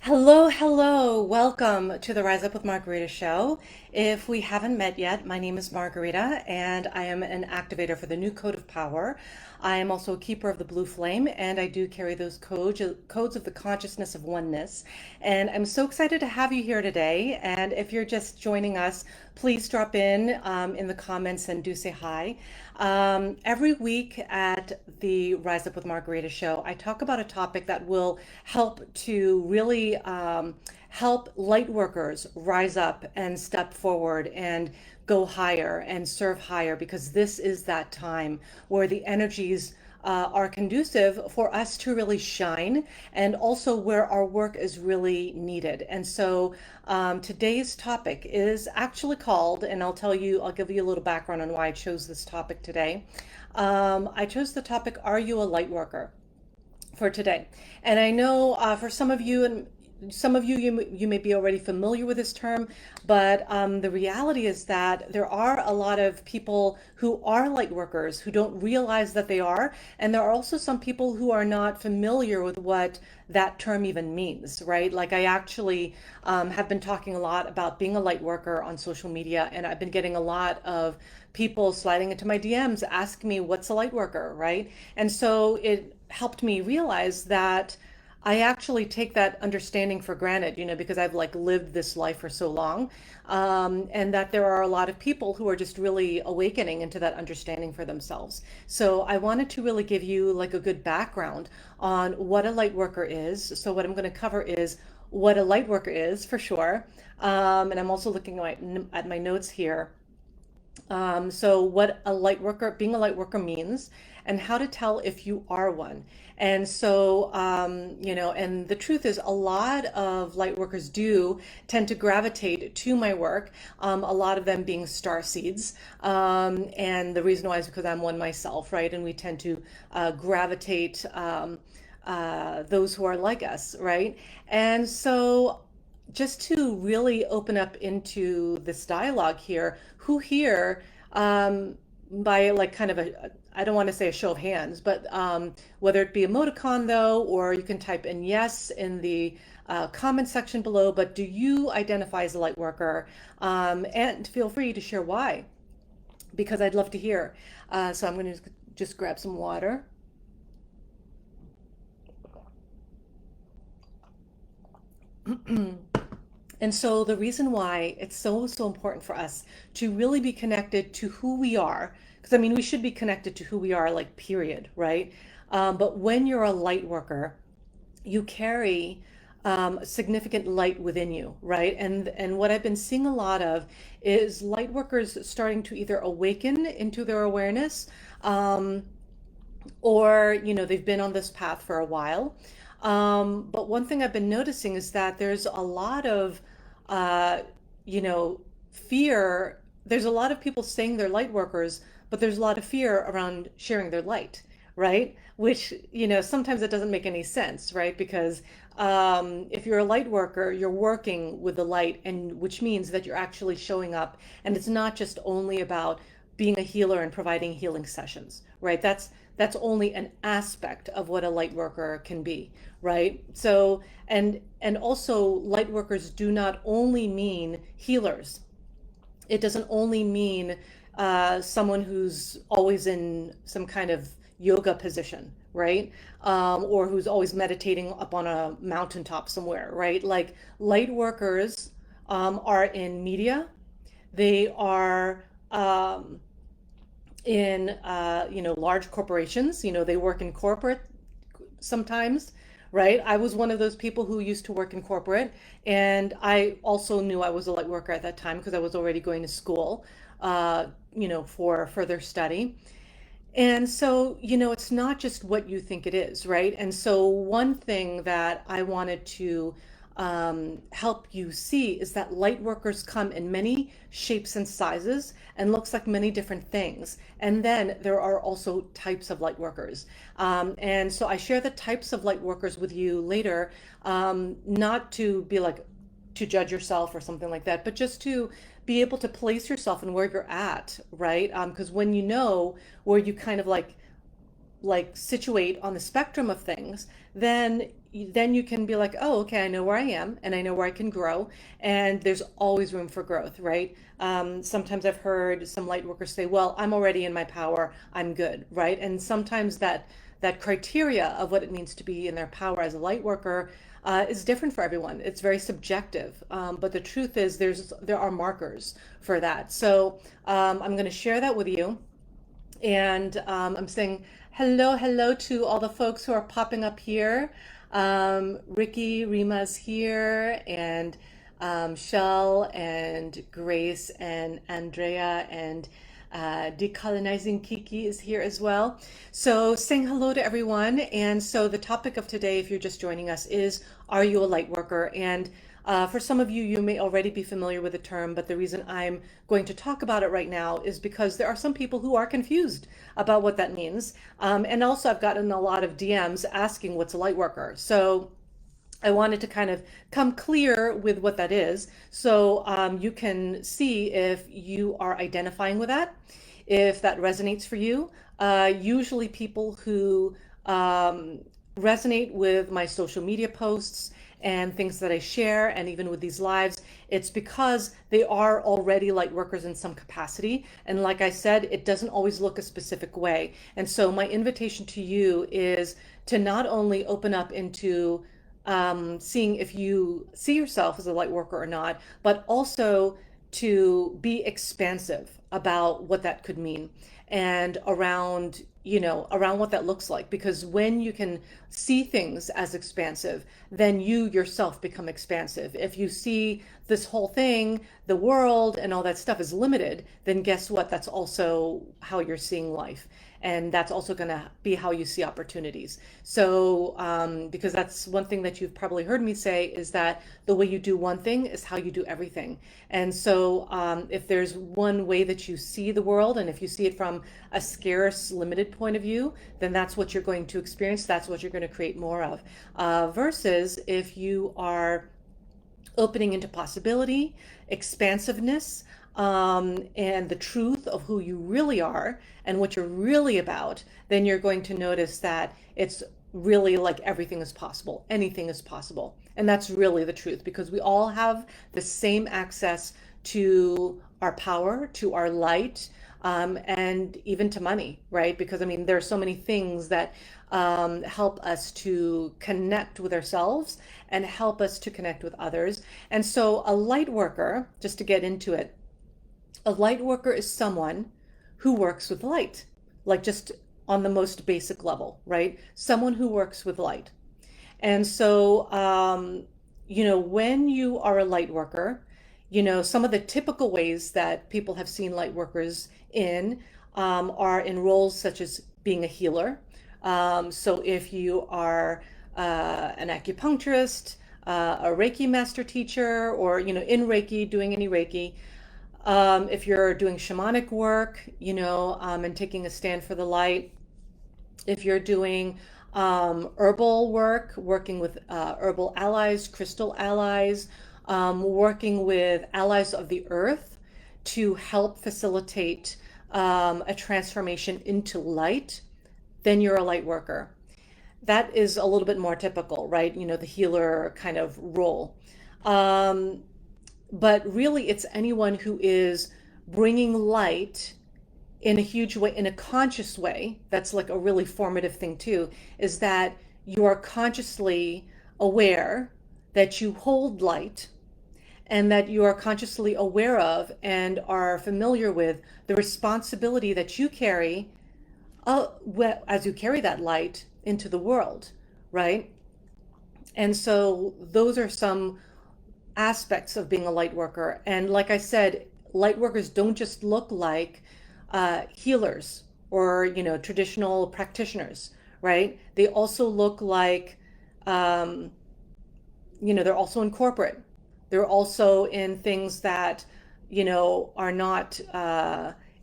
Hello, hello. Welcome to the Rise Up with Margarita show. If we haven't met yet, my name is Margarita and I am an activator for the new code of power. I am also a keeper of the blue flame and I do carry those codes of the consciousness of oneness. And I'm so excited to have you here today. And if you're just joining us, please drop in the comments and do say hi. Every week at the Rise Up with Margarita show, I talk about a topic that will help to really help light workers rise up and step forward and go higher and serve higher because this is that time where the energies are conducive for us to really shine and also where our work is really needed. And so today's topic is actually called, and I'll give you a little background on why I chose this topic today. I chose the topic, Are You a Light Worker? For today. And I know for some of you may be already familiar with this term, but the reality is that there are a lot of people who are light workers who don't realize that they are, and there are also some people who are not familiar with what that term even means, right? Like I actually have been talking a lot about being a light worker on social media, and I've been getting a lot of people sliding into my DMs asking me what's a light worker, right? And so it helped me realize that I actually take that understanding for granted, because I've like lived this life for so long, and that there are a lot of people who are just really awakening into that understanding for themselves. So I wanted to really give you like a good background on what a light worker is. So what I'm going to cover is what a light worker is for sure, and I'm also looking at my notes here. So what a light worker, being a light worker means, and how to tell if you are one. And so, and the truth is a lot of light workers do tend to gravitate to my work, a lot of them being star seeds. And the reason why is because I'm one myself, right? And we tend to gravitate those who are like us, right? And so just to really open up into this dialogue here, who here, by like kind of I don't want to say a show of hands, but whether it be emoticon though, or you can type in yes in the comment section below, but do you identify as a light worker? And feel free to share why, because I'd love to hear. So I'm going to just grab some water. And so the reason why it's so important for us to really be connected to who we are, because I mean, we should be connected to who we are, like, period, right? But when you're a light worker, you carry significant light within you, right? And what I've been seeing a lot of is light workers starting to either awaken into their awareness, um, or they've been on this path for a while. But one thing I've been noticing is that there's a lot of uh, you know fear. There's a lot of people saying they're light workers, but there's a lot of fear around sharing their light, right? Which sometimes it doesn't make any sense, right? Because if you're a light worker, you're working with the light, and which means that you're actually showing up, and it's not just only about being a healer and providing healing sessions, right? That's only an aspect of what a light worker can be, right? So, and also light workers do not only mean healers. It doesn't only mean someone who's always in some kind of yoga position, right? Or who's always meditating up on a mountaintop somewhere, right? Like light workers are in media. They are in large corporations. They work in corporate sometimes, right? I was one of those people who used to work in corporate, and I also knew I was a light worker at that time because I was already going to school, for further study. And so, it's not just what you think it is, right? And so, one thing that I wanted to help you see is that light workers come in many shapes and sizes and looks like many different things. And then there are also types of light workers. And so I share the types of light workers with you later, not to be like, to judge yourself or something like that, but just to be able to place yourself in where you're at, right? Because when you know where you kind of like situate on the spectrum of things, then then you can be like, oh, okay, I know where I am and I know where I can grow. And there's always room for growth, right? Sometimes I've heard some light workers say, well, I'm already in my power, I'm good, right? And sometimes that criteria of what it means to be in their power as a light worker is different for everyone. It's very subjective. But the truth is there are markers for that. So I'm going to share that with you. And I'm saying hello to all the folks who are popping up here. Ricky, Rima's here, and Shell, and Grace, and Andrea, and Decolonizing Kiki is here as well. So saying hello to everyone. And so the topic of today, if you're just joining us, is Are you a light worker? And for some of you, you may already be familiar with the term, but the reason I'm going to talk about it right now is because there are some people who are confused about what that means. And also, I've gotten a lot of DMs asking what's a light worker. So I wanted to kind of come clear with what that is so you can see if you are identifying with that, if that resonates for you. Usually, people who resonate with my social media posts and things that I share, and even with these lives, it's because they are already light workers in some capacity. And like I said, it doesn't always look a specific way. And so my invitation to you is to not only open up into seeing if you see yourself as a light worker or not, but also to be expansive about what that could mean and around around what that looks like, because when you can see things as expansive, then you yourself become expansive. If you see this whole thing, the world and all that stuff is limited, then guess what, that's also how you're seeing life, and that's also going to be how you see opportunities. So because that's one thing that you've probably heard me say, is that the way you do one thing is how you do everything. And so if there's one way that you see the world, and if you see it from a scarce, limited point of view, then that's what you're going to experience. That's what you're going to create more of. Versus if you are opening into possibility, expansiveness, and the truth of who you really are and what you're really about, then you're going to notice that it's really like everything is possible, anything is possible. And that's really the truth, because we all have the same access to our power, to our light, and even to money, right? Because I mean, there are so many things that help us to connect with ourselves and help us to connect with others. And so a light worker, just to get into it, a light worker is someone who works with light, like just on the most basic level, right? Someone who works with light. And so, when you are a light worker, some of the typical ways that people have seen light workers in are in roles such as being a healer. So if you are an acupuncturist, a Reiki master teacher, or, in Reiki, doing any Reiki, if you're doing shamanic work, and taking a stand for the light, if you're doing herbal work, working with herbal allies, crystal allies, working with allies of the earth to help facilitate a transformation into light, then you're a light worker. That is a little bit more typical, right? The healer kind of role. But really, it's anyone who is bringing light in a huge way, in a conscious way. That's like a really formative thing too, is that you are consciously aware that you hold light, and that you are consciously aware of and are familiar with the responsibility that you carry as you carry that light into the world, right? And so those are some aspects of being a light worker. And like I said, light workers don't just look like healers or traditional practitioners, right? They also look like they're also in corporate. They're also in things that are not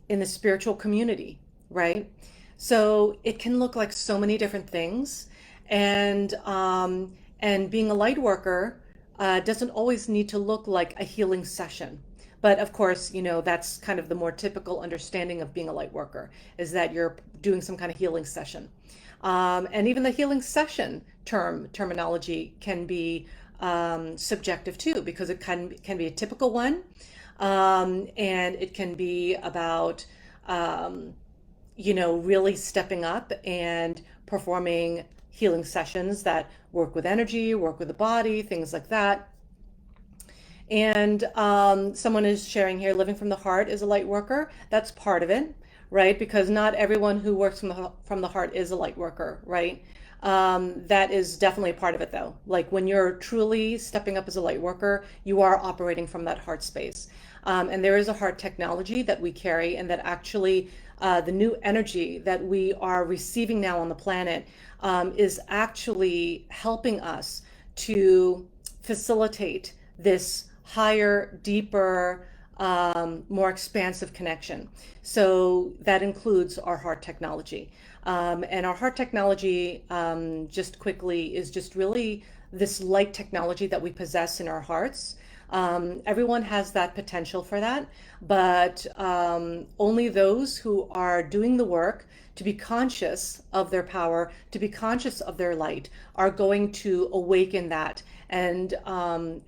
in the spiritual community, right? So it can look like so many different things, and being a light worker doesn't always need to look like a healing session. But of course, that's kind of the more typical understanding of being a light worker, is that you're doing some kind of healing session. And even the healing session terminology can be subjective too, because it can be a typical one, and it can be about really stepping up and performing healing sessions that work with energy, work with the body, things like that. And someone is sharing here, living from the heart is a light worker. That's part of it, right? Because not everyone who works from the heart is a light worker, right? That is definitely a part of it, though. Like when you're truly stepping up as a light worker, you are operating from that heart space. And there is a heart technology that we carry, and that actually the new energy that we are receiving now on the planet is actually helping us to facilitate this higher, deeper, more expansive connection. So that includes our heart technology. And our heart technology, just quickly, is just really this light technology that we possess in our hearts. Everyone has that potential for that, but only those who are doing the work to be conscious of their power, to be conscious of their light, are going to awaken that. And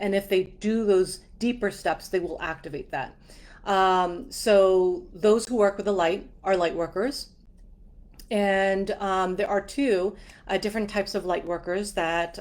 if they do those deeper steps, they will activate that. So those who work with the light are light workers. And there are two different types of light workers that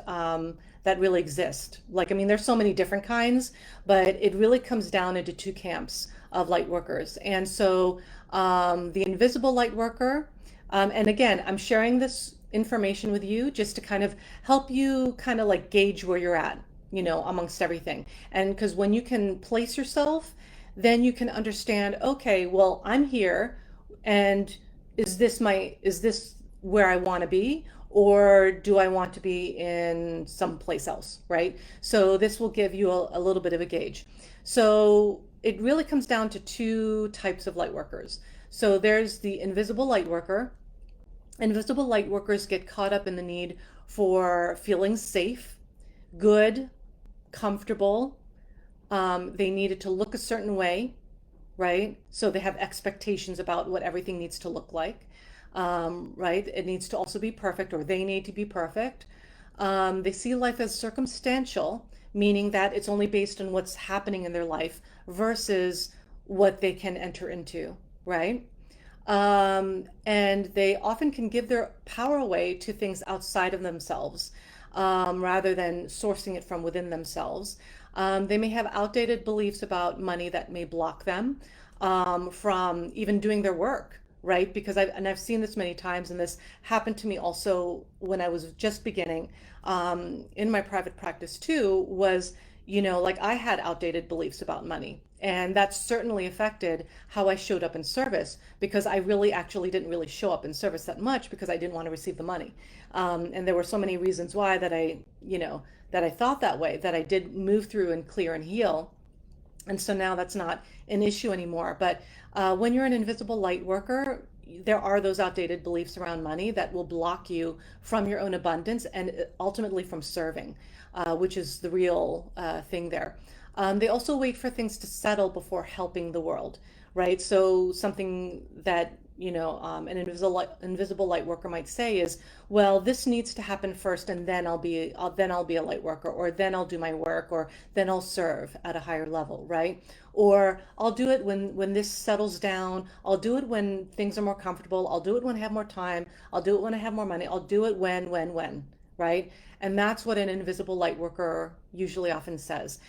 really exist. Like, I mean, there's so many different kinds, but it really comes down into two camps of light workers. And so the invisible light worker, and again, I'm sharing this information with you just to kind of help you kind of like gauge where you're at, amongst everything. And because when you can place yourself, then you can understand, okay, well, I'm here, and is this where I want to be, or do I want to be in someplace else, right? So this will give you a little bit of a gauge. So it really comes down to two types of light workers. So there's the invisible light worker. Invisible light workers get caught up in the need for feeling safe, good, comfortable. They need it to look a certain way, right? So they have expectations about what everything needs to look like, right? It needs to also be perfect, or they need to be perfect. They see life as circumstantial, meaning that it's only based on what's happening in their life versus what they can enter into, right? And they often can give their power away to things outside of themselves, rather than sourcing it from within themselves. They may have outdated beliefs about money that may block them from even doing their work, right? Because I've seen this many times, and this happened to me also when I was just beginning in my private practice too, was, like I had outdated beliefs about money. And that certainly affected how I showed up in service, because I really actually didn't really show up in service that much because I didn't want to receive the money. And there were so many reasons why that I thought that way, that I did move through and clear and heal. And so now that's not an issue anymore. But when you're an invisible light worker, there are those outdated beliefs around money that will block you from your own abundance, and ultimately from serving, which is the real thing there. They also wait for things to settle before helping the world, right? So something that an invisible light worker might say is, well, this needs to happen first, and then I'll be a light worker, or then I'll do my work, or then I'll serve at a higher level, right? Or I'll do it when this settles down. I'll do it when things are more comfortable. I'll do it when I have more time. I'll do it when I have more money. I'll do it when, right? And that's what an invisible light worker usually often says.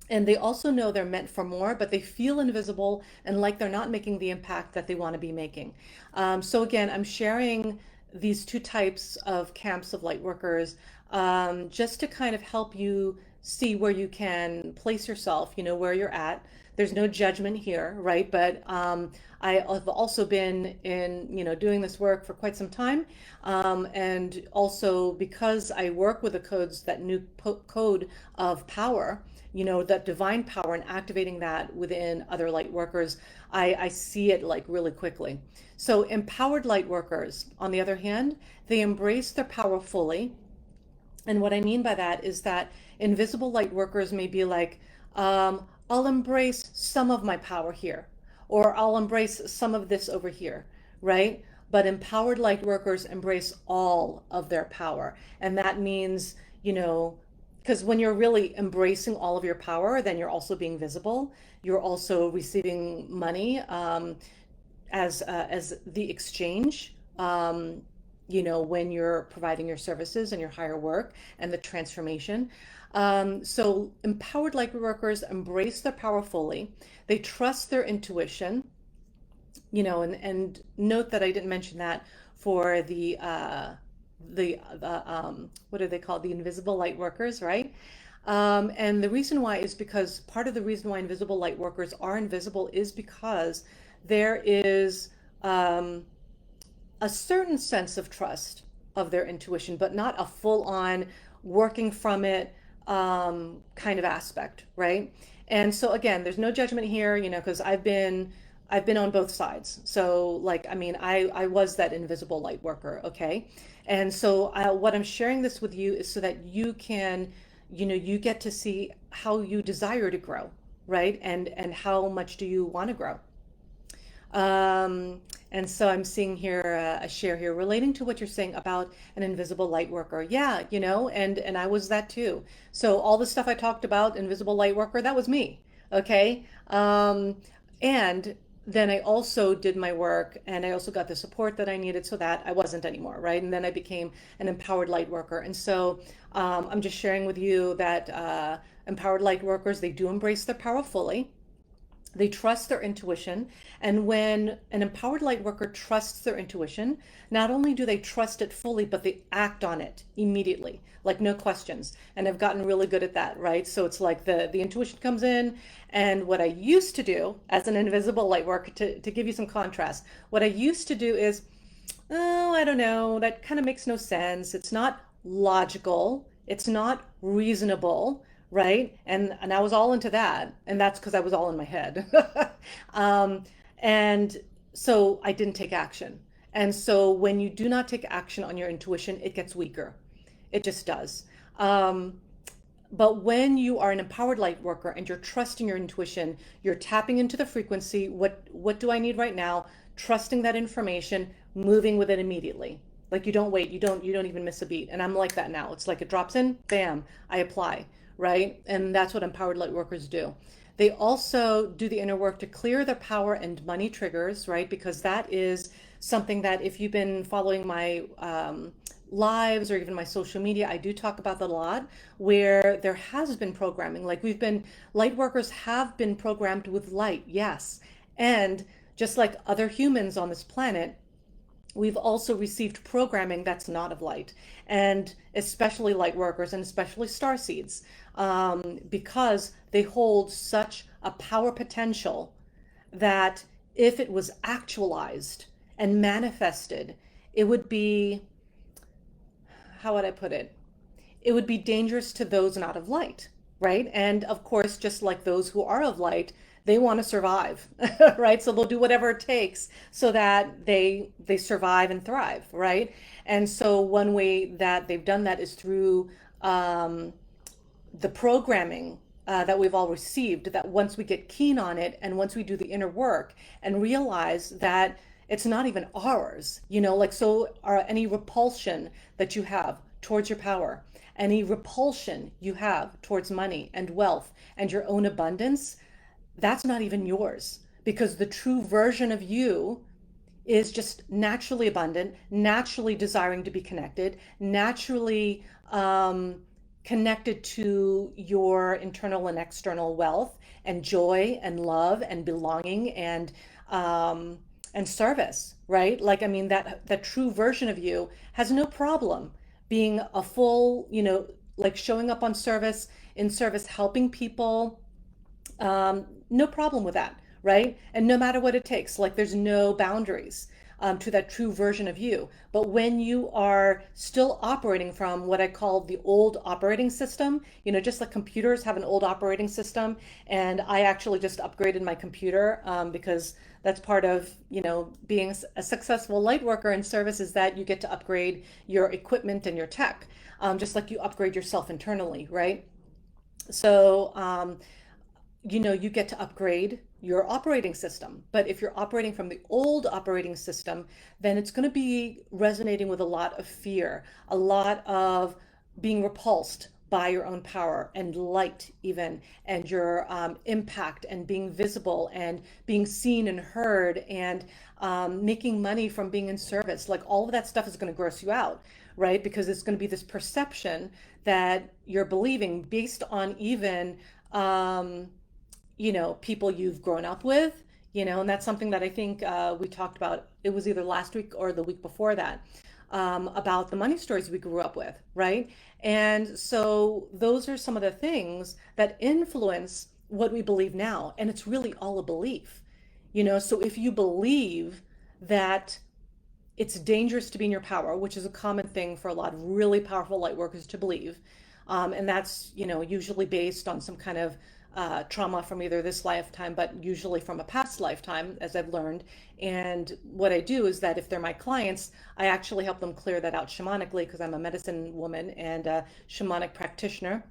And they also know they're meant for more, but they feel invisible and like they're not making the impact that they want to be making. So again, I'm sharing these two types of camps of light workers, just to kind of help you see where you can place yourself, where you're at. There's no judgment here, right? But I have also been in, doing this work for quite some time. And also because I work with the codes, that new code of power, that divine power, and activating that within other light workers, I see it like really quickly. So empowered light workers, on the other hand, they embrace their power fully. And what I mean by that is that invisible light workers may be like, I'll embrace some of my power here, or I'll embrace some of this over here, right? But empowered light workers embrace all of their power. And that means, because when you're really embracing all of your power, then you're also being visible. You're also receiving money as the exchange. When you're providing your services and your higher work and the transformation. So empowered light workers embrace their power fully. They trust their intuition, and note that I didn't mention that for the what are they called? The invisible light workers, right? And the reason why is because part of the reason why invisible light workers are invisible is because there is a certain sense of trust of their intuition, but not a full on working from it kind of aspect, right? And so again, there's no judgment here, because I've been on both sides. So like, I mean, I was that invisible light worker, okay? And so what I'm sharing this with you is so that you can, you get to see how you desire to grow, right? And how much do you want to grow? And so I'm seeing here a share here relating to what you're saying about an invisible light worker. Yeah, and I was that too. So all the stuff I talked about, invisible light worker, that was me. Okay. And then I also did my work and I also got the support that I needed so that I wasn't anymore, right? And then I became an empowered light worker. And so I'm just sharing with you that empowered light workers, they do embrace their power fully. They trust their intuition. And when an empowered light worker trusts their intuition, not only do they trust it fully, but they act on it immediately, like no questions. And I've gotten really good at that, right? So it's like the intuition comes in. And what I used to do as an invisible light worker, to give you some contrast, what I used to do is, oh, I don't know, that kind of makes no sense. It's not logical. It's not reasonable, right? And I was all into that, and that's because I was all in my head. um, and so I didn't take action. And so when you do not take action on your intuition, it gets weaker. It just does. But when you are an empowered light worker and you're trusting your intuition, you're tapping into the frequency. What do I need right now? Trusting that information, moving with it immediately. Like you don't wait, you don't even miss a beat. And I'm like that now. It's like it drops in, bam, I apply, right? And that's what empowered light workers do. They also do the inner work to clear their power and money triggers, right? Because that is something that if you've been following my lives or even my social media, I do talk about that a lot, where there has been programming. Like light workers have been programmed with light, yes. And just like other humans on this planet, we've also received programming that's not of light, and especially light workers and especially starseeds, because they hold such a power potential that if it was actualized and manifested, it would be, how would I put it? It would be dangerous to those not of light, right? And of course, just like those who are of light, they want to survive, right? So they'll do whatever it takes so that they survive and thrive, right? And so one way that they've done that is through the programming that we've all received, that once we get keen on it and once we do the inner work and realize that it's not even ours, like, so any repulsion that you have towards your power, any repulsion you have towards money and wealth and your own abundance, that's not even yours, because the true version of you is just naturally abundant, naturally desiring to be connected, naturally connected to your internal and external wealth and joy and love and belonging and service, right? Like, I mean, that true version of you has no problem being a full, like showing up on service, in service, helping people, no problem with that, right? And no matter what it takes, like there's no boundaries to that true version of you. But when you are still operating from what I call the old operating system, just like computers have an old operating system, and I actually just upgraded my computer because that's part of, being a successful light worker in service, is that you get to upgrade your equipment and your tech, just like you upgrade yourself internally, right? So, you get to upgrade your operating system. But if you're operating from the old operating system, then it's going to be resonating with a lot of fear, a lot of being repulsed by your own power and light, even, and your impact, and being visible and being seen and heard, and making money from being in service. Like all of that stuff is going to gross you out, right? Because it's going to be this perception that you're believing based on even um, people you've grown up with, and that's something that I think we talked about. It was either last week or the week before that, about the money stories we grew up with, right? And so those are some of the things that influence what we believe now. And it's really all a belief, so if you believe that it's dangerous to be in your power, which is a common thing for a lot of really powerful light workers to believe. And that's, usually based on some kind of trauma from either this lifetime, but usually from a past lifetime, as I've learned. And what I do is that if they're my clients, I actually help them clear that out shamanically, because I'm a medicine woman and a shamanic practitioner.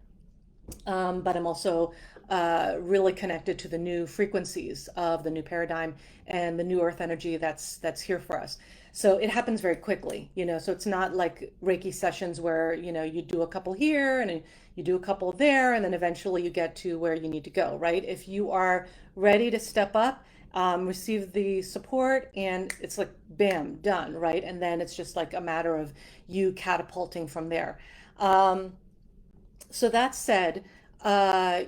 But I'm also really connected to the new frequencies of the new paradigm and the new earth energy that's here for us. So it happens very quickly, so it's not like Reiki sessions where, you do a couple here and you do a couple there, and then eventually you get to where you need to go, right? If you are ready to step up, receive the support, and it's like, bam, done, right? And then it's just like a matter of you catapulting from there. So that said,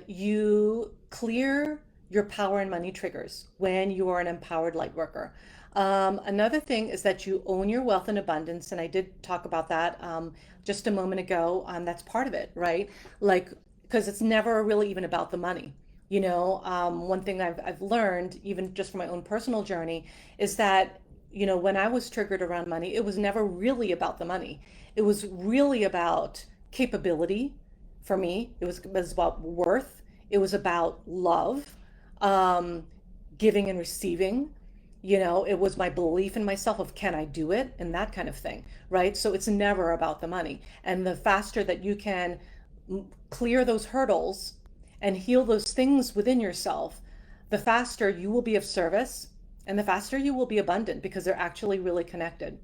you clear your power and money triggers when you are an empowered light worker. Another thing is that you own your wealth and abundance, and I did talk about that just a moment ago. That's part of it, right? Like, because it's never really even about the money. One thing I've learned, even just from my own personal journey, is that when I was triggered around money, it was never really about the money. It was really about capability. For me, it was about worth. It was about love, giving and receiving. It was my belief in myself of, can I do it? And that kind of thing, right? So it's never about the money. And the faster that you can clear those hurdles and heal those things within yourself, the faster you will be of service, and the faster you will be abundant, because they're actually really connected.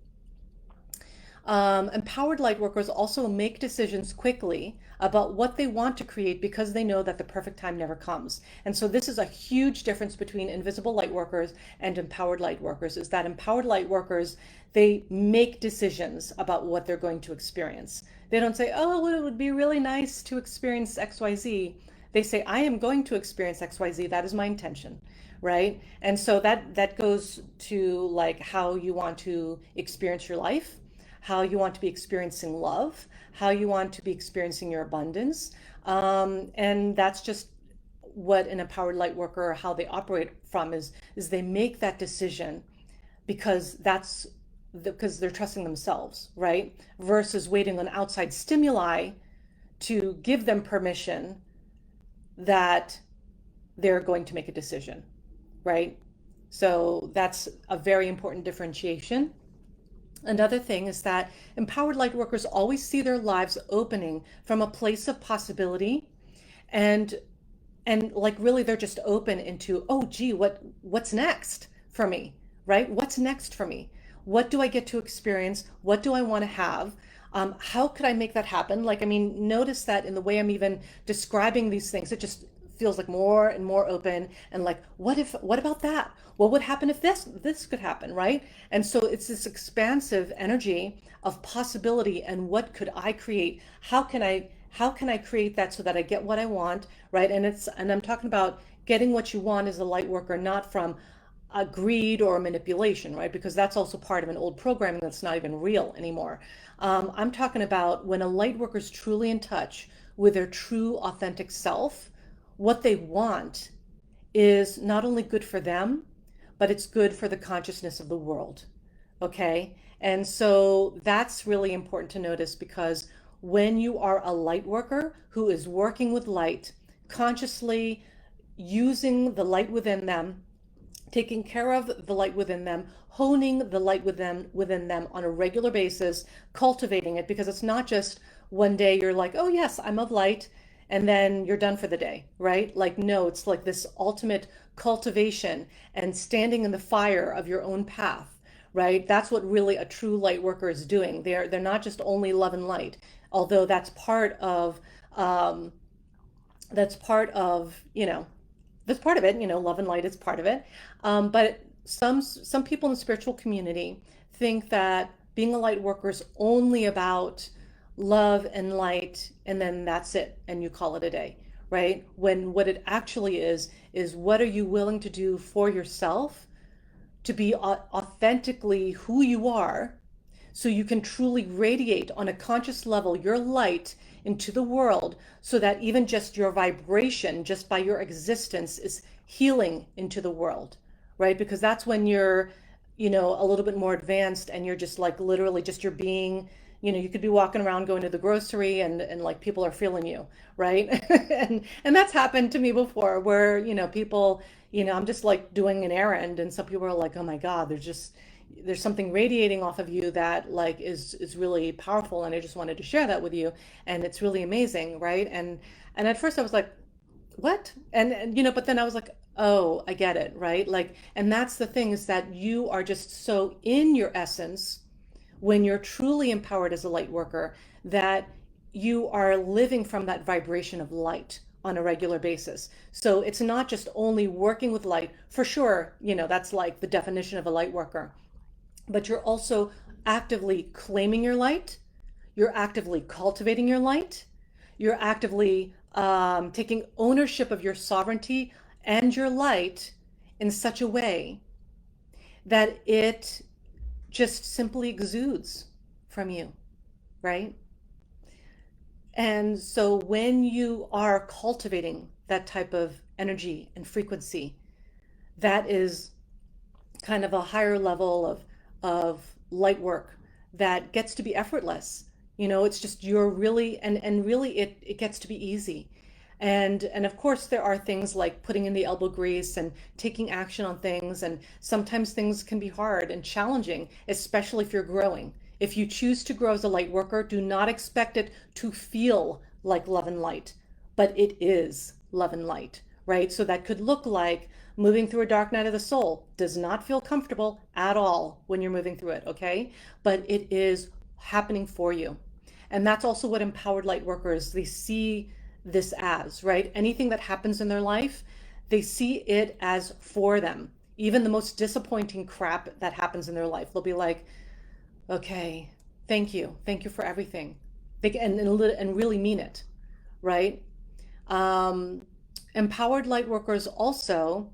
Empowered light workers also make decisions quickly about what they want to create, because they know that the perfect time never comes. And so this is a huge difference between invisible light workers and empowered light workers, is that empowered light workers, they make decisions about what they're going to experience. They don't say, oh, well, it would be really nice to experience XYZ. They say, I am going to experience XYZ. That is my intention. Right? And so that goes to like how you want to experience your life, how you want to be experiencing love, how you want to be experiencing your abundance. And that's just what an empowered light worker, how they operate from, is they make that decision because because they're trusting themselves, right? Versus waiting on outside stimuli to give them permission that they're going to make a decision, right? So that's a very important differentiation. Another thing is that empowered light workers always see their lives opening from a place of possibility, and like really they're just open into, oh gee, what's next for me, right? What's next for me? What do I get to experience? What do I want to have? How could I make that happen? Like, I mean, notice that in the way I'm even describing these things, it just feels like more and more open, and like, what about that? What would happen if this could happen, right? And so it's this expansive energy of possibility, and what could I create? How can I create that so that I get what I want, right? And I'm talking about getting what you want as a light worker, not from a greed or a manipulation, right? Because that's also part of an old programming that's not even real anymore. I'm talking about when a light worker is truly in touch with their true authentic self, what they want is not only good for them, but it's good for the consciousness of the world. Okay? And so that's really important to notice, because when you are a light worker who is working with light, consciously using the light within them, taking care of the light within them, honing the light within them on a regular basis, cultivating it, because it's not just one day you're like, oh yes, I'm of light, and then you're done for the day, right? Like, no, it's like this ultimate cultivation and standing in the fire of your own path, right? That's what really a true light worker is doing. They're not just only love and light, although um, that's part of, that's part of it, love and light is part of it. But some people in the spiritual community think that being a light worker is only about love and light, and then that's it, and you call it a day, right? When what it actually is what are you willing to do for yourself to be authentically who you are, so you can truly radiate on a conscious level your light into the world, so that even just your vibration, just by your existence, is healing into the world, right? Because that's when you're, a little bit more advanced, and you're just like literally just your being. You could be walking around going to the grocery, and like people are feeling you, right? And that's happened to me before, where, people, I'm just like doing an errand, and some people are like, oh my God, there's something radiating off of you that like is really powerful, and I just wanted to share that with you, and it's really amazing, right? And at first I was like, what? And but then I was like, oh, I get it, right? Like, and that's the thing, is that you are just so in your essence when you're truly empowered as a light worker, that you are living from that vibration of light on a regular basis. So it's not just only working with light, for sure, that's like the definition of a light worker, but you're also actively claiming your light, you're actively cultivating your light, you're actively taking ownership of your sovereignty and your light in such a way that it just simply exudes from you, right? And so when you are cultivating that type of energy and frequency, that is kind of a higher level of light work that gets to be effortless. It's just you're really, and really it gets to be easy. And of course there are things like putting in the elbow grease and taking action on things, and sometimes things can be hard and challenging, especially if you're growing. If you choose to grow as a light worker, do not expect it to feel like love and light, but it is love and light, right? So that could look like moving through a dark night of the soul. Does not feel comfortable at all when you're moving through it, okay? But it is happening for you. And that's also what empowered light workers, they see this as, right? Anything that happens in their life, they see it as for them. Even the most disappointing crap that happens in their life, they'll be like, okay, thank you. Thank you for everything. And really mean it, right? Um, Empowered light workers also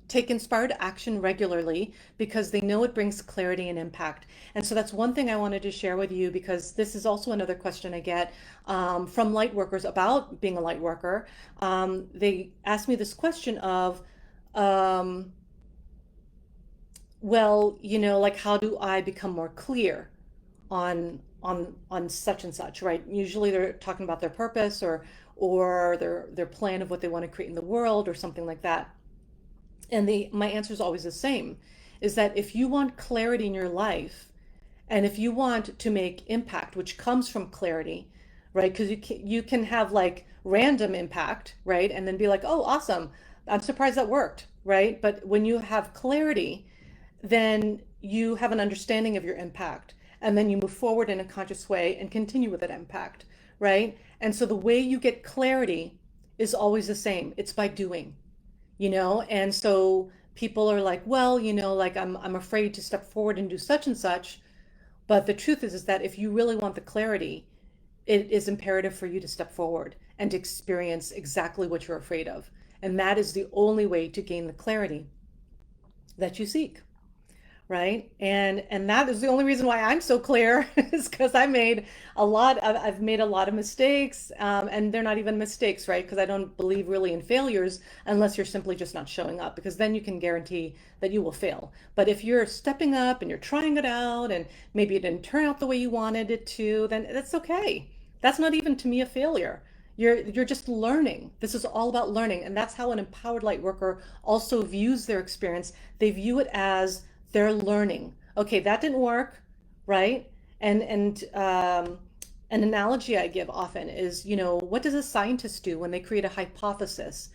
take inspired action regularly, because they know it brings clarity and impact. And so that's one thing I wanted to share with you, because this is also another question I get from light workers about being a light worker. They ask me this question of, um, well, like, how do I become more clear on such and such, right? Usually they're talking about their purpose, or their plan of what they want to create in the world, or something like that. And my answer is always the same, is that if you want clarity in your life, and if you want to make impact, which comes from clarity, right? Because you can have like random impact, right? And then be like, oh, awesome, I'm surprised that worked, right? But when you have clarity, then you have an understanding of your impact, and then you move forward in a conscious way and continue with that impact, right? And so the way you get clarity is always the same. It's by doing. And so people are like, well, like, I'm afraid to step forward and do such and such. But the truth is that if you really want the clarity, it is imperative for you to step forward and to experience exactly what you're afraid of. And that is the only way to gain the clarity that you seek, right? And that is the only reason why I'm so clear, is because I've made a lot of mistakes, and they're not even mistakes, right? Because I don't believe really in failures unless you're simply just not showing up, because then you can guarantee that you will fail. But if you're stepping up and you're trying it out, and maybe it didn't turn out the way you wanted it to, then that's okay. That's not even, to me, a failure. You're just learning. This is all about learning, and that's how an empowered light worker also views their experience. They view it as they're learning. Okay, that didn't work, right? And An analogy I give often is, what does a scientist do when they create a hypothesis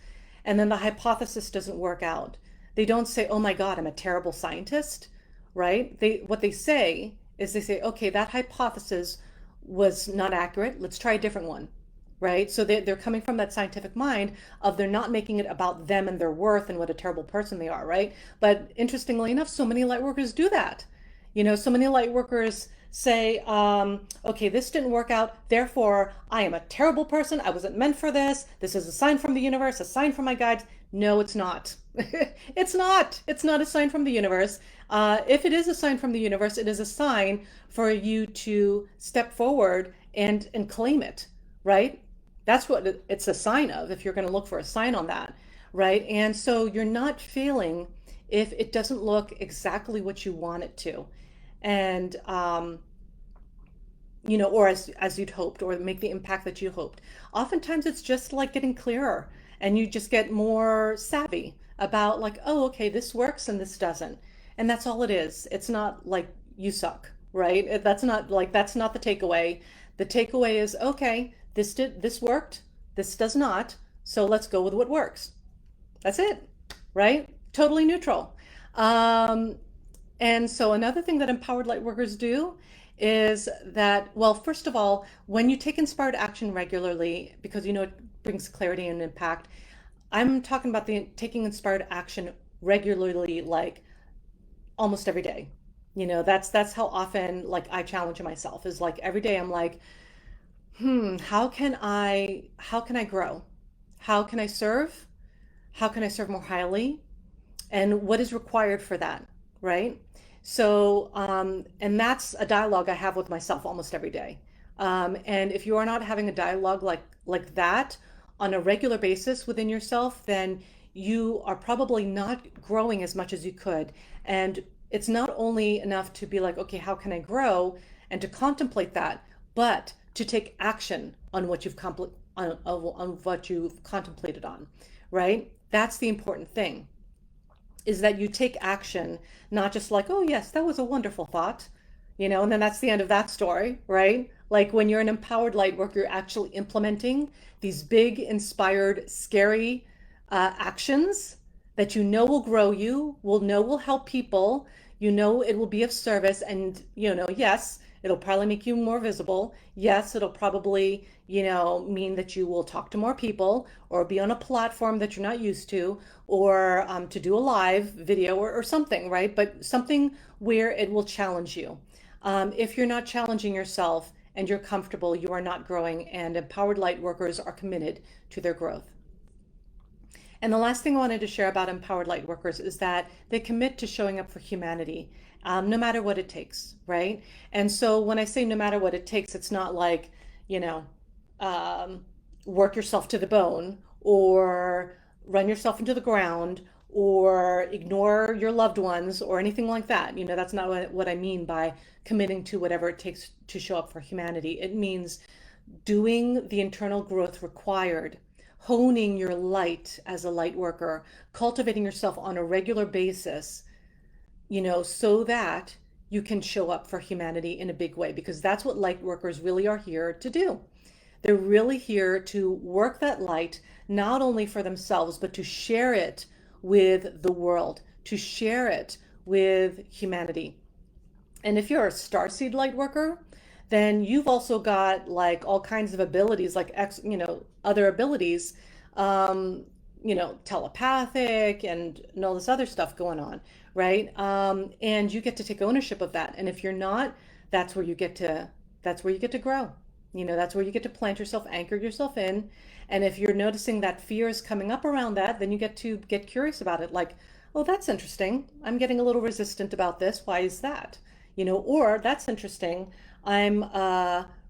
and then the hypothesis doesn't work out? They don't say, "Oh my God, I'm a terrible scientist," right? What they say is they say, "Okay, that hypothesis was not accurate. Let's try a different one." Right? So they're coming from that scientific mind of they're not making it about them and their worth and what a terrible person they are, right? But interestingly enough, so many light workers do that. So many light workers say, okay, this didn't work out, therefore I am a terrible person. I wasn't meant for this. This is a sign from the universe, a sign from my guides. No, it's not. It's not. It's not a sign from the universe. If it is a sign from the universe, it is a sign for you to step forward and claim it, right? That's what it's a sign of, if you're going to look for a sign on that, right? And so you're not failing if it doesn't look exactly what you want it to. And or as you'd hoped, or make the impact that you hoped. Oftentimes it's just like getting clearer, and you just get more savvy about, like, oh, okay, this works and this doesn't. And that's all it is. It's not like you suck, right? That's not the takeaway. The takeaway is, okay, this worked, this does not, so let's go with what works. That's it, right? Totally neutral. Um, and so another thing that empowered lightworkers do is that, well, first of all, when you take inspired action regularly, because it brings clarity and impact, I'm talking about the taking inspired action regularly, like almost every day. That's how often, like, I challenge myself, is like every day I'm like, how can I grow? How can I serve? How can I serve more highly? And what is required for that, right? So, and that's a dialogue I have with myself almost every day. And if you are not having a dialogue like that on a regular basis within yourself, then you are probably not growing as much as you could. And it's not only enough to be like, okay, how can I grow, and to contemplate that, but to take action on what on what you've contemplated on, right? That's the important thing, is that you take action, not just like, oh, yes, that was a wonderful thought, and then that's the end of that story, right? Like when you're an empowered light worker, you're actually implementing these big, inspired, scary actions that will grow you, will help people, it will be of service, and, yes, it'll probably make you more visible. Yes, it'll probably, mean that you will talk to more people, or be on a platform that you're not used to, or to do a live video, or something, right? But something where it will challenge you. If you're not challenging yourself and you're comfortable, you are not growing, and empowered light workers are committed to their growth. And the last thing I wanted to share about empowered light workers is that they commit to showing up for humanity, no matter what it takes, right? And so when I say no matter what it takes, it's not like, you know, um, work yourself to the bone, or run yourself into the ground, or ignore your loved ones, or anything like that. That's not what I mean by committing to whatever it takes to show up for humanity. It means doing the internal growth required, honing your light as a light worker, cultivating yourself on a regular basis, so that you can show up for humanity in a big way, because that's what light workers really are here to do. They're really here to work that light, not only for themselves, but to share it with the world, to share it with humanity. And if you're a starseed light worker, then you've also got like all kinds of abilities, like other abilities, telepathic and all this other stuff going on, right? And you get to take ownership of that. And if you're not, that's where you get to grow. That's where you get to plant yourself, anchor yourself in. And if you're noticing that fear is coming up around that, then you get to get curious about it. Like, oh, that's interesting. I'm getting a little resistant about this. Why is that? Or that's interesting. I'm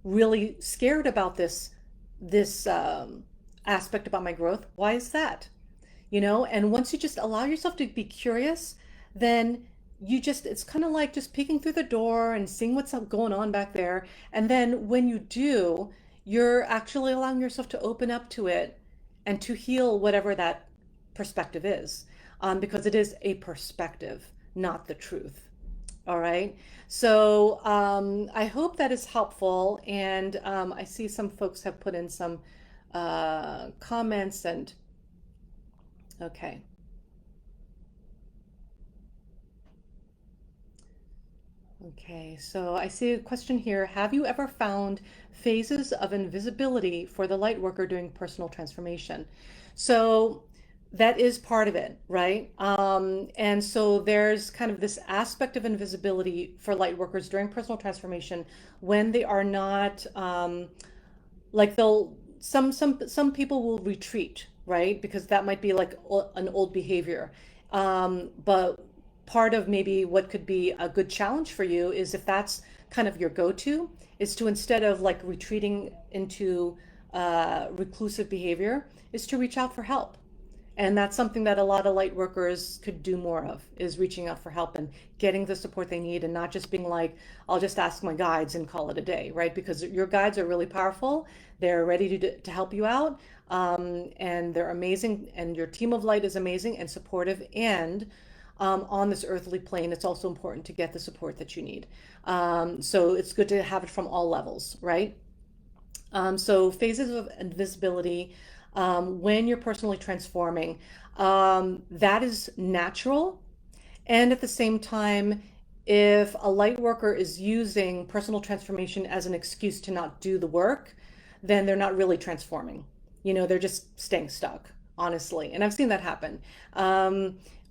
really scared about this aspect about my growth. Why is that? And once you just allow yourself to be curious, then it's kind of like just peeking through the door and seeing what's going on back there. And then when you do, you're actually allowing yourself to open up to it and to heal whatever that perspective is, because it is a perspective, not the truth. All right. So I hope that is helpful. And I see some folks have put in some comments and okay. Okay, so I see a question here. Have you ever found phases of invisibility for the light worker during personal transformation? So that is part of it, right? And so there's kind of this aspect of invisibility for light workers during personal transformation when they are not like they'll some people will retreat, right? Because that might be like an old behavior. But part of maybe what could be a good challenge for you is if that's kind of your go-to, is to instead of like retreating into reclusive behavior, is to reach out for help. And that's something that a lot of light workers could do more of, is reaching out for help and getting the support they need and not just being like, I'll just ask my guides and call it a day, right? Because your guides are really powerful. They're ready to help you out. And they're amazing. And your team of light is amazing and supportive. And on this earthly plane, it's also important to get the support that you need. So it's good to have it from all levels, right? So phases of invisibility, when you're personally transforming, that is natural. And at the same time, if a light worker is using personal transformation as an excuse to not do the work, then they're not really transforming. They're just staying stuck, honestly. And I've seen that happen.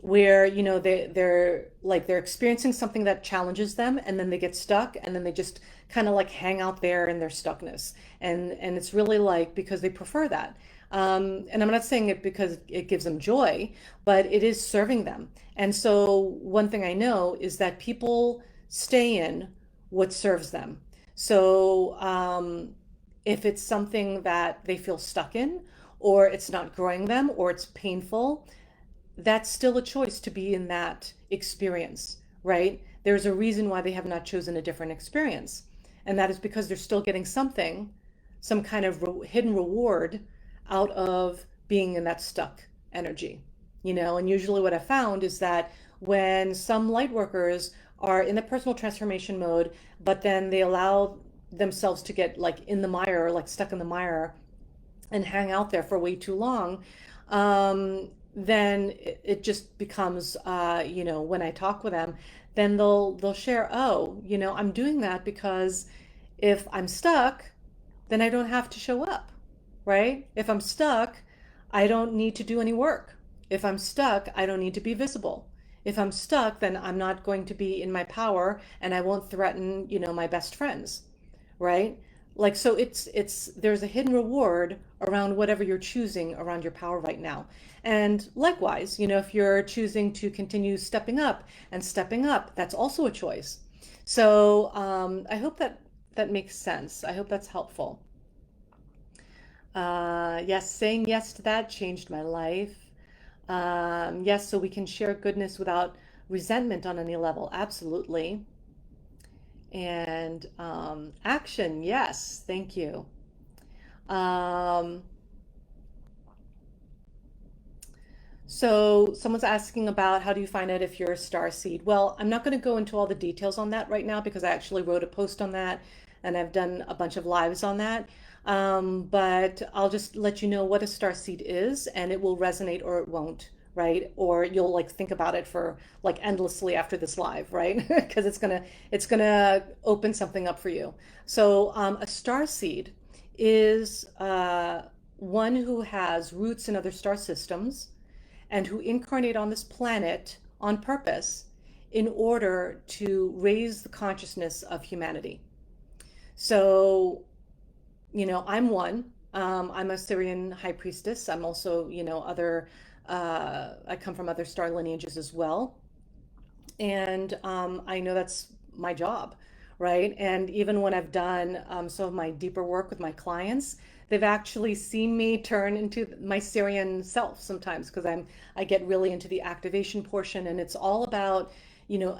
Where they're experiencing something that challenges them and then they get stuck and then they just kind of like hang out there in their stuckness and it's really like because they prefer that. And I'm not saying it because it gives them joy, but it is serving them. And so one thing I know is that people stay in what serves them. So if it's something that they feel stuck in, or it's not growing them, or it's painful, that's still a choice to be in that experience, right? There's a reason why they have not chosen a different experience. And that is because they're still getting something, some kind of hidden reward out of being in that stuck energy. And usually what I found is that when some light workers are in the personal transformation mode, but then they allow themselves to get like in the mire, like stuck in the mire and hang out there for way too long, then it just becomes, when I talk with them, then they'll share, oh, I'm doing that because if I'm stuck, then I don't have to show up, right? If I'm stuck, I don't need to do any work. If I'm stuck, I don't need to be visible. If I'm stuck, then I'm not going to be in my power and I won't threaten, my best friends, right? Like, so there's a hidden reward around whatever you're choosing around your power right now. And likewise, if you're choosing to continue stepping up, that's also a choice. So I hope that makes sense. I hope that's helpful. Yes, saying yes to that changed my life. Yes, so we can share goodness without resentment on any level. Absolutely. And action, yes, thank you. Um, so someone's asking about how do you find out if you're a star seed? Well, I'm not going to go into all the details on that right now because I actually wrote a post on that and I've done a bunch of lives on that. But I'll just let you know what a star seed is and it will resonate or it won't, right? Or you'll like think about it for like endlessly after this live, right? Because it's gonna open something up for you. So a star seed is one who has roots in other star systems and who incarnate on this planet on purpose in order to raise the consciousness of humanity. So, I'm one. I'm a Syrian high priestess. I'm also, I come from other star lineages as well. And I know that's my job, right? And even when I've done some of my deeper work with my clients, they've actually seen me turn into my Syrian self sometimes because I get really into the activation portion, and it's all about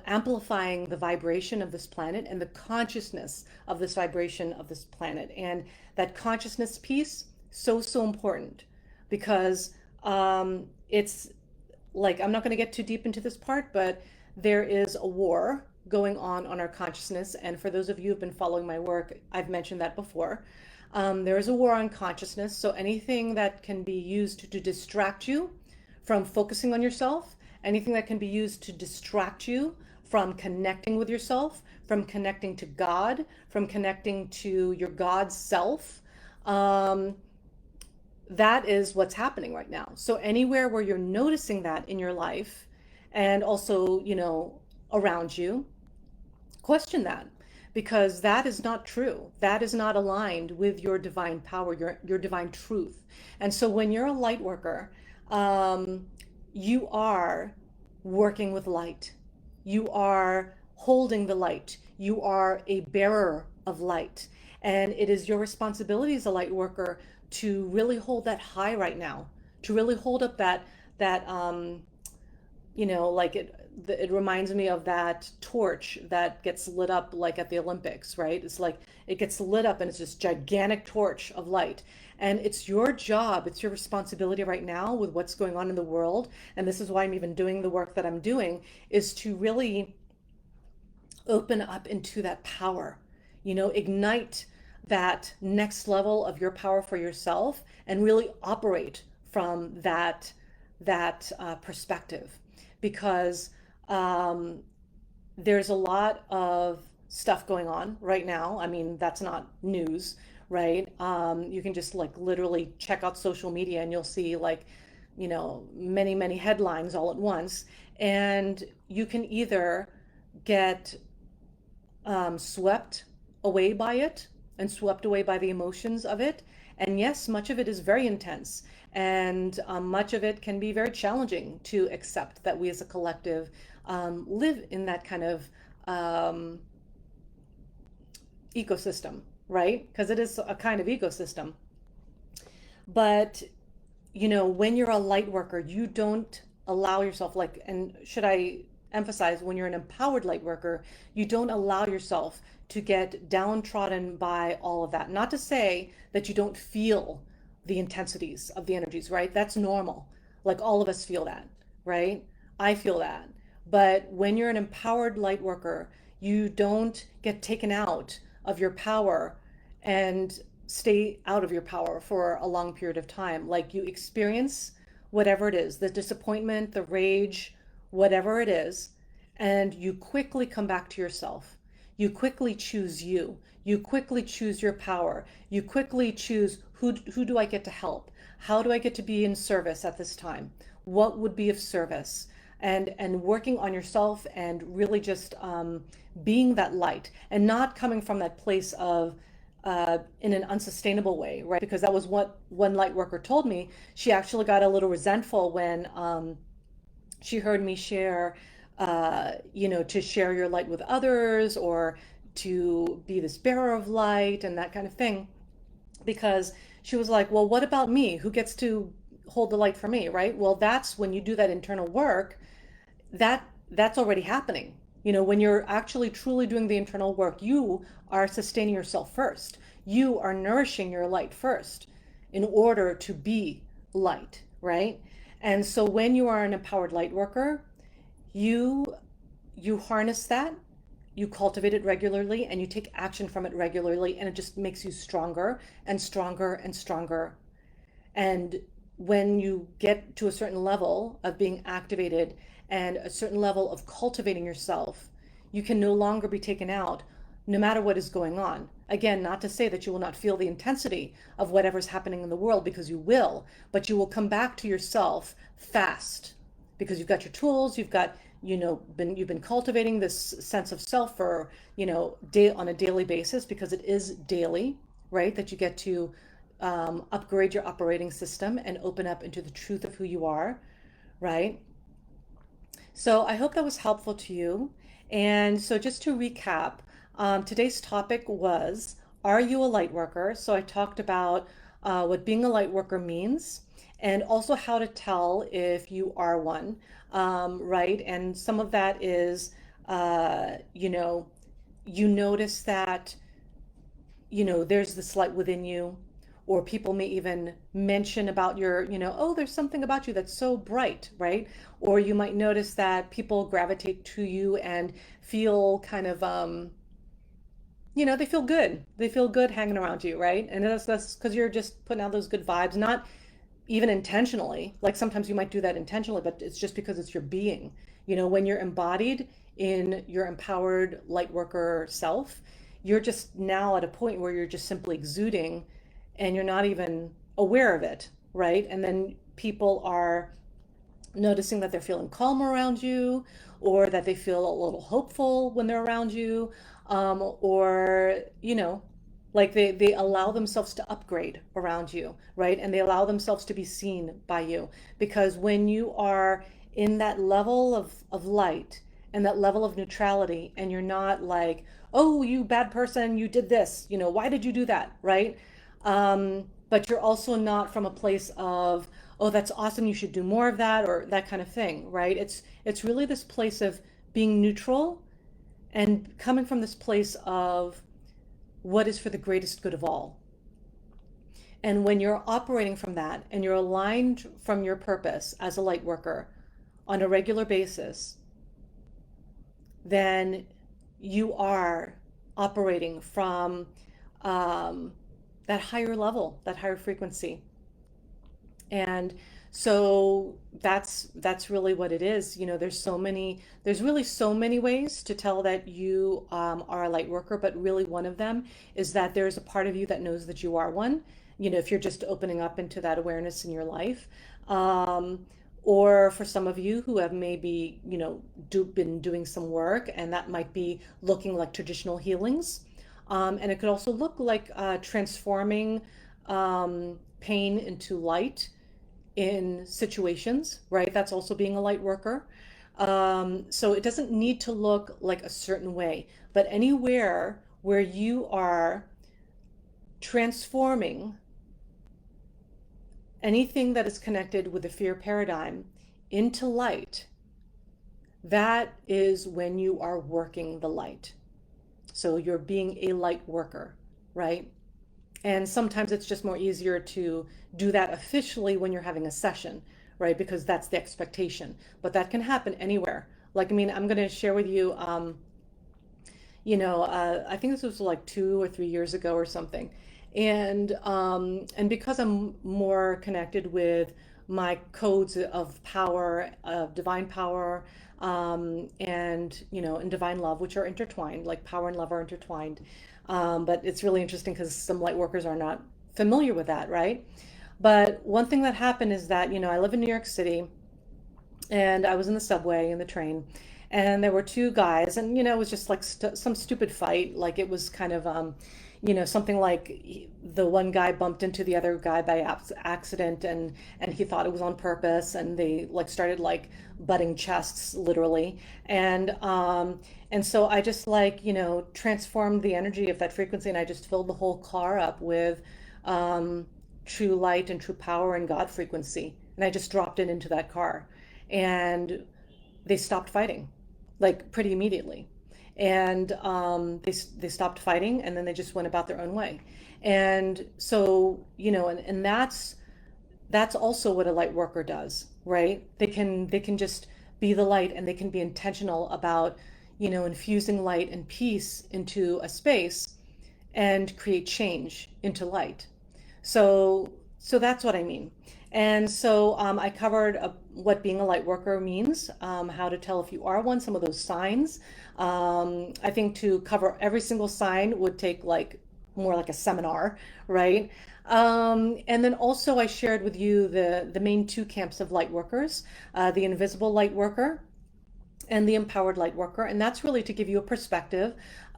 amplifying the vibration of this planet and the consciousness of this vibration of this planet. And that consciousness piece, so important because it's like, I'm not going to get too deep into this part, but there is a war going on our consciousness. And for those of you who've been following my work, I've mentioned that before. There is a war on consciousness. So anything that can be used to distract you from focusing on yourself, anything that can be used to distract you from connecting with yourself, from connecting to God, from connecting to your God self, that is what's happening right now. So anywhere where you're noticing that in your life and also, around you, question that, because that is not true. That is not aligned with your divine power, your divine truth. And so when you're a light worker, you are working with light. You are holding the light. You are a bearer of light. And it is your responsibility as a light worker to really hold that high right now, to really hold up that like it reminds me of that torch that gets lit up like at the Olympics, right? It's like it gets lit up and it's this gigantic torch of light. And it's your job, it's your responsibility right now with what's going on in the world. And this is why I'm even doing the work that I'm doing, is to really open up into that power, ignite that next level of your power for yourself and really operate from that perspective. Because there's a lot of stuff going on right now. I mean, that's not news, right? You can just like literally check out social media and you'll see like, many, many headlines all at once. And you can either get swept away by it and swept away by the emotions of it. And yes, much of it is very intense. And much of it can be very challenging to accept that we as a collective live in that kind of ecosystem, right? Because it is a kind of ecosystem. But, when you're a light worker, you don't allow yourself, like, and should I emphasize, when you're an empowered light worker, you don't allow yourself to get downtrodden by all of that. Not to say that you don't feel the intensities of the energies, right? That's normal. Like all of us feel that, right? I feel that. But when you're an empowered light worker, you don't get taken out of your power and stay out of your power for a long period of time. Like you experience whatever it is, the disappointment, the rage, whatever it is, and you quickly come back to yourself. You quickly choose you. You quickly choose your power. You quickly choose who do I get to help? How do I get to be in service at this time? What would be of service? And working on yourself and really just being that light and not coming from that place of in an unsustainable way, right? Because that was what one light worker told me. She actually got a little resentful when she heard me share, to share your light with others or to be this bearer of light and that kind of thing. Because she was like, well, what about me? Who gets to hold the light for me, right? Well, that's when you do that internal work, that's already happening. When you're actually truly doing the internal work, you are sustaining yourself first. You are nourishing your light first in order to be light, right? And so when you are an empowered light worker, you harness that, you cultivate it regularly, and you take action from it regularly, and it just makes you stronger and stronger and stronger. And when you get to a certain level of being activated and a certain level of cultivating yourself, you can no longer be taken out no matter what is going on. Again, not to say that you will not feel the intensity of whatever's happening in the world, because you will, but you will come back to yourself fast because you've got your tools, you've been cultivating this sense of self for, on a daily basis, because it is daily, right? That you get to upgrade your operating system and open up into the truth of who you are, right? So I hope that was helpful to you. And so just to recap, today's topic was, are you a light worker? So I talked about what being a light worker means and also how to tell if you are one, right? And some of that is, you notice that, there's this light within you, or people may even mention about your, oh, there's something about you that's so bright, right? Or you might notice that people gravitate to you and feel kind of, they feel good. They feel good hanging around you, right? And that's because you're just putting out those good vibes, not even intentionally. Like sometimes you might do that intentionally, but it's just because it's your being. When you're embodied in your empowered light worker self, you're just now at a point where you're just simply exuding and you're not even aware of it, right? And then people are noticing that they're feeling calm around you, or that they feel a little hopeful when they're around you, or like they allow themselves to upgrade around you, right? And they allow themselves to be seen by you, because when you are in that level of light and that level of neutrality, and you're not like, oh, you bad person, you did this, why did you do that, right? But you're also not from a place of, oh, that's awesome, you should do more of that, or that kind of thing, right? It's really this place of being neutral and coming from this place of what is for the greatest good of all. And when you're operating from that and you're aligned from your purpose as a light worker on a regular basis, then you are operating from that higher level, that higher frequency. And so that's really what it is. There's really so many ways to tell that you are a light worker, but really one of them is that there's a part of you that knows that you are one. If you're just opening up into that awareness in your life. Or for some of you who have maybe, been doing some work, and that might be looking like traditional healings. And it could also look like transforming pain into light in situations, right? That's also being a light worker. So it doesn't need to look like a certain way, but anywhere where you are transforming anything that is connected with the fear paradigm into light, that is when you are working the light. So you're being a light worker, right? And sometimes it's just more easier to do that officially when you're having a session, right? Because that's the expectation. But that can happen anywhere. Like, I mean, I'm going to share with you, I think this was like 2 or 3 years ago or something. And because I'm more connected with my codes of power, of divine power, and and divine love, which are intertwined, like power and love are intertwined. But it's really interesting because some light workers are not familiar with that, right? But one thing that happened is that, I live in New York City, and I was in the subway, in the train, and there were two guys, and, it was just like some stupid fight. Like it was kind of, something like the one guy bumped into the other guy by accident, and he thought it was on purpose, and they like started like butting chests literally. And so I just like, transformed the energy of that frequency, and I just filled the whole car up with true light and true power and God frequency. And I just dropped it into that car, and they stopped fighting like pretty immediately. And they stopped fighting, and then they just went about their own way. And so, and that's also what a light worker does, right? They can just be the light, and they can be intentional about, infusing light and peace into a space and create change into light. So that's what I mean. And so I covered what being a light worker means, how to tell if you are one, some of those signs. I think to cover every single sign would take like more like a seminar, right? And then also I shared with you the main two camps of light workers, the invisible light worker and the empowered light worker. And that's really to give you a perspective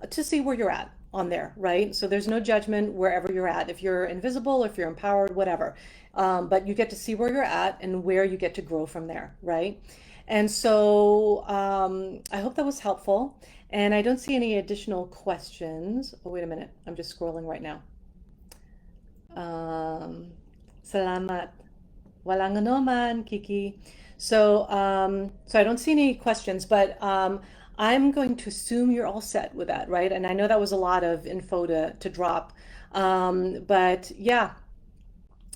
to see where you're at on there, right? So there's no judgment wherever you're at, if you're invisible, if you're empowered, whatever. But you get to see where you're at and where you get to grow from there, right? And so I hope that was helpful. And I don't see any additional questions. Oh, wait a minute. I'm just scrolling right now. Salamat. Walang anuman, Kiki. So I don't see any questions, but I'm going to assume you're all set with that, right? And I know that was a lot of info to drop. But yeah,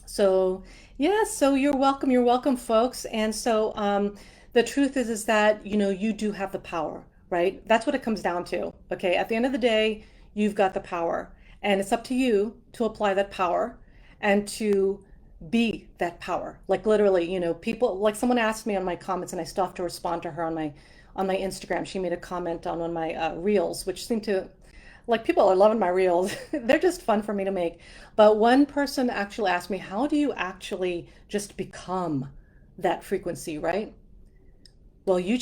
So, yeah, so you're welcome, folks. And so, the truth is that, you do have the power, right? That's what it comes down to. Okay. At the end of the day, you've got the power, and it's up to you to apply that power and to be that power. Like literally, people, like someone asked me on my comments, and I still have to respond to her on my Instagram. She made a comment on one of my reels, which seemed to, like, people are loving my reels. They're just fun for me to make. But one person actually asked me, how do you actually just become that frequency, right? Well, you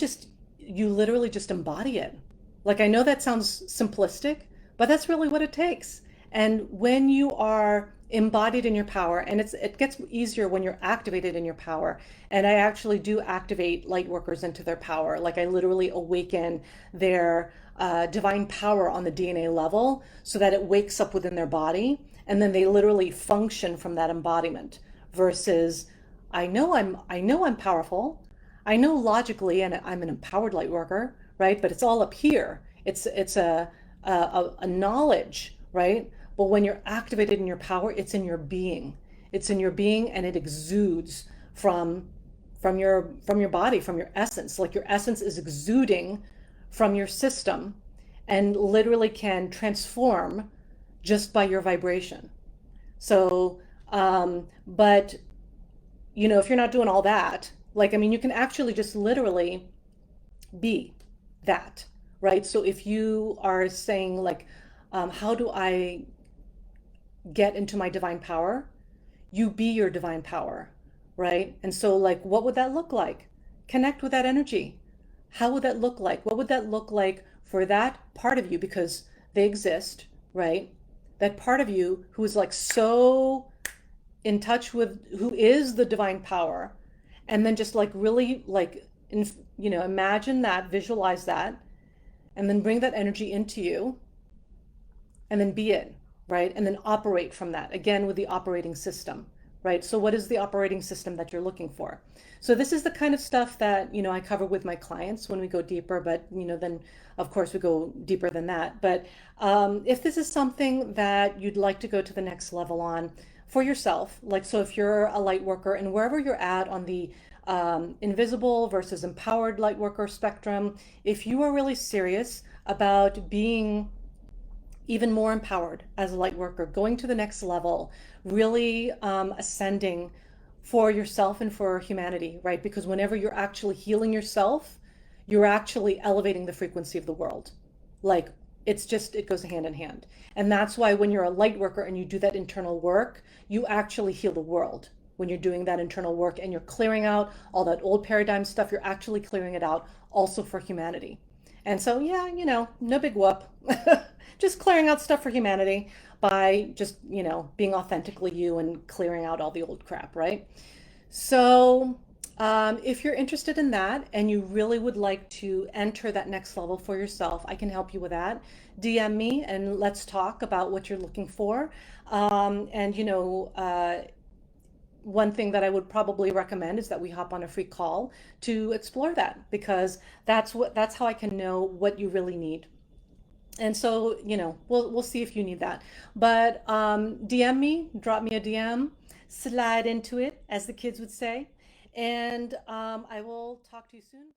literally just embody it. Like, I know that sounds simplistic, but that's really what it takes. And when you are embodied in your power, and it gets easier when you're activated in your power. And I actually do activate light workers into their power. Like, I literally awaken their divine power on the DNA level so that it wakes up within their body, and then they literally function from that embodiment versus I know I'm powerful. I know logically, and I'm an empowered light worker, right? But it's all up here. It's a knowledge, right? But when you're activated in your power, it's in your being. It's in your being, and it exudes from from your body, from your essence. Like your essence is exuding from your system, and literally can transform just by your vibration. So, but if you're not doing all that, like, I mean, you can actually just literally be that, right? So if you are saying, like, how do I get into my divine power? You be your divine power, right? And so, like, what would that look like? Connect with that energy. How would that look like? What would that look like for that part of you? Because they exist, right? That part of you who is like so in touch with who is the divine power, and then just like really like imagine that, visualize that, and then bring that energy into you, and then be it, right? And then operate from that again with the operating system, right? So what is the operating system that you're looking for? So this is the kind of stuff that I cover with my clients when we go deeper, but then of course we go deeper than that. But if this is something that you'd like to go to the next level on for yourself, like, so if you're a light worker and wherever you're at on the invisible versus empowered light worker spectrum, if you are really serious about being even more empowered as a light worker, going to the next level, really ascending for yourself and for humanity, right? Because whenever you're actually healing yourself, you're actually elevating the frequency of the world. Like, it goes hand in hand. And that's why when you're a light worker and you do that internal work, you actually heal the world. When you're doing that internal work and you're clearing out all that old paradigm stuff, you're actually clearing it out also for humanity. And so, yeah, no big whoop. Just clearing out stuff for humanity by just, being authentically you and clearing out all the old crap, right? So, if you're interested in that and you really would like to enter that next level for yourself, I can help you with that. DM me and let's talk about what you're looking for. And, one thing that I would probably recommend is that we hop on a free call to explore that, because that's how I can know what you really need. And so, we'll see if you need that. But DM me, drop me a DM, slide into it, as the kids would say, and I will talk to you soon.